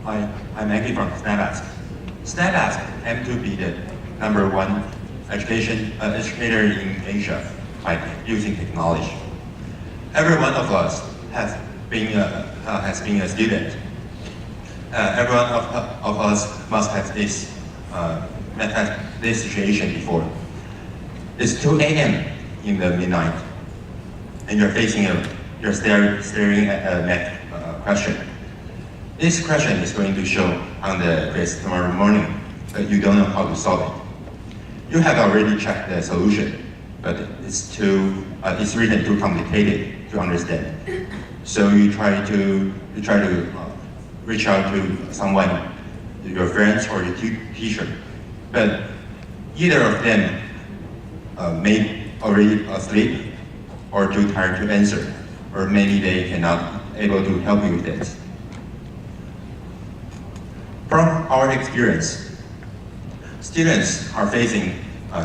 Hi, I'm Aggie from SnapAsk. SnapAsk aims to be the #1 educator in Asia by using technology. Every one of us has been a student. Every one of us must have this situation before. It's 2 a.m. in the midnight, and you're staring at a math question. This question is going to show on the quiz tomorrow morning, but you don't know how to solve it. You have already checked the solution, but it's written too complicated to understand. So you try to reach out to someone, your friends or your teacher, but either of them may already asleep or too tired to answer, or maybe they cannot able to help you with it. From our experience, students are facing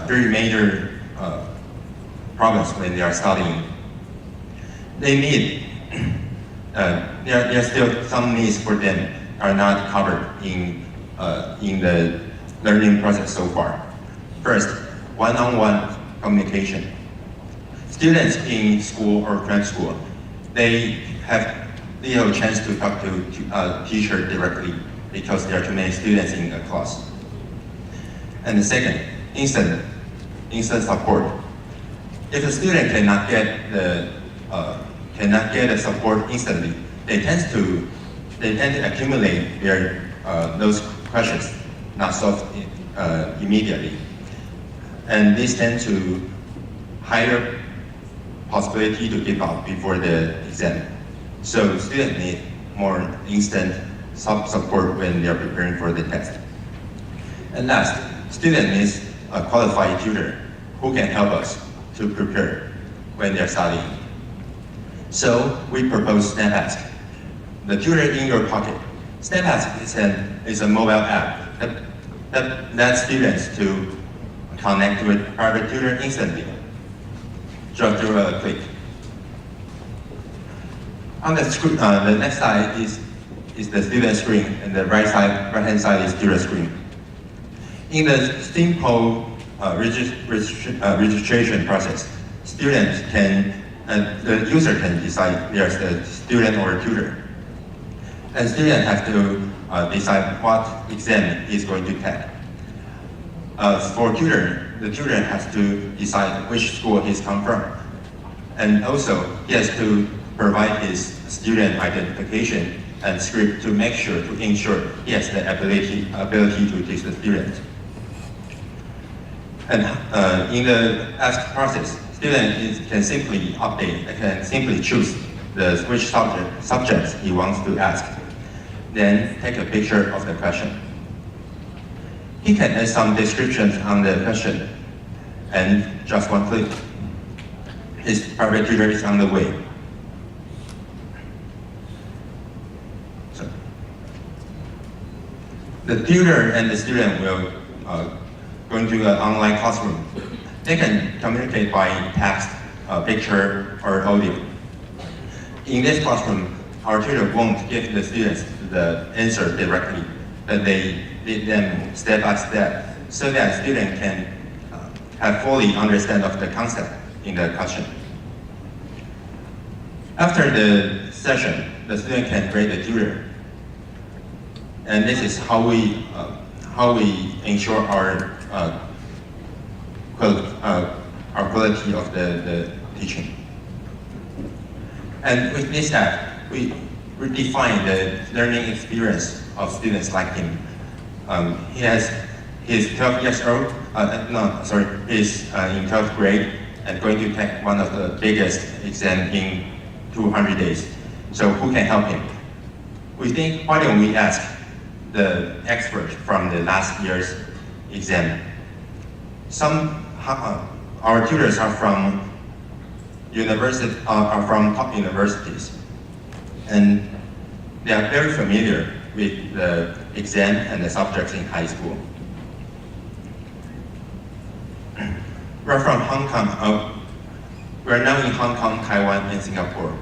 3 major problems when they are studying. They need, there are still some needs for them are not covered in the learning process so far. First, one-on-one communication. Students in school or grad school, they have little chance to talk to a teacher directly because there are too many students in a class. And the second, instant support. If a student cannot get the support instantly, they tend to accumulate those questions not solved immediately, and this tends to higher possibility to give up before the exam. So students need more instant support when they are preparing for the test. And last, student needs a qualified tutor who can help us to prepare when they're studying. So we propose SnapAsk, the tutor in your pocket. SnapAsk is a mobile app that lets students to connect with private tutor instantly, just through a click. On the screen, the left side is the student screen, and the right-hand side is tutor screen. In the simple registration process, the user can decide there's a student or a tutor. And student have to decide what exam he's going to take. For tutor, the tutor has to decide which school he's come from. And also, he has to provide his student identification and script to ensure he has the ability to teach the student. And in the ask process, student can simply choose which subjects he wants to ask, then take a picture of the question. He can add some descriptions on the question, and just one click, his private tutor is on the way. The tutor and the student will go into an online classroom. They can communicate by text, picture, or audio. In this classroom, our tutor won't give the students the answer directly, but they lead them step by step so that students can have fully understand of the concept in the question. After the session, the student can grade the tutor. And this is how we ensure our quality of the teaching. And with this app, we redefine the learning experience of students like him. He's 12 years old. He's in 12th grade and going to take one of the biggest exams in 200 days. So who can help him? We think, why don't we ask the expert from the last year's exam? Our tutors are from top universities, and they are very familiar with the exam and the subjects in high school. We're from Hong Kong. We're now in Hong Kong, Taiwan, and Singapore.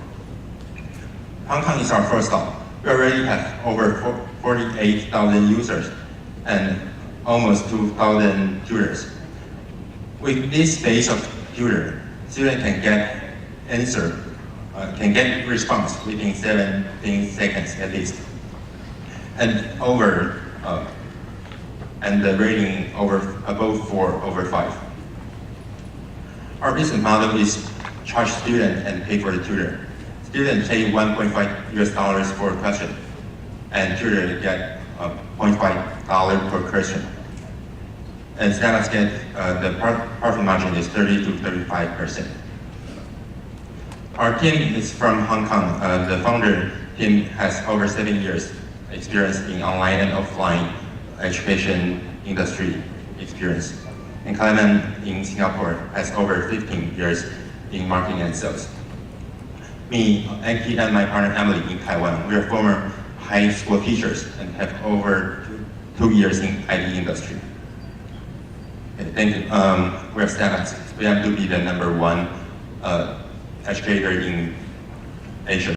Hong Kong is our first stop. We already have over 48,000 users and almost 2,000 tutors. With this base of tutor, students can get answer, can get response within 17 seconds at least, and the rating above 4/5. Our business model is charge student and pay for the tutor. Students pay $1.5 for a question, and tutor get $0.5 per question. And Stanless get the profit margin is 30 to 35%. Our team is from Hong Kong. The founder team has over 7 years experience in online and offline education industry experience. And Clement in Singapore has over 15 years in marketing and sales. Me, Anki, and my partner Emily in Taiwan, we are former high school teachers and have over 2 years in IT industry. Okay, thank you. We are Stanless. We have to be the #1 educator in Asia.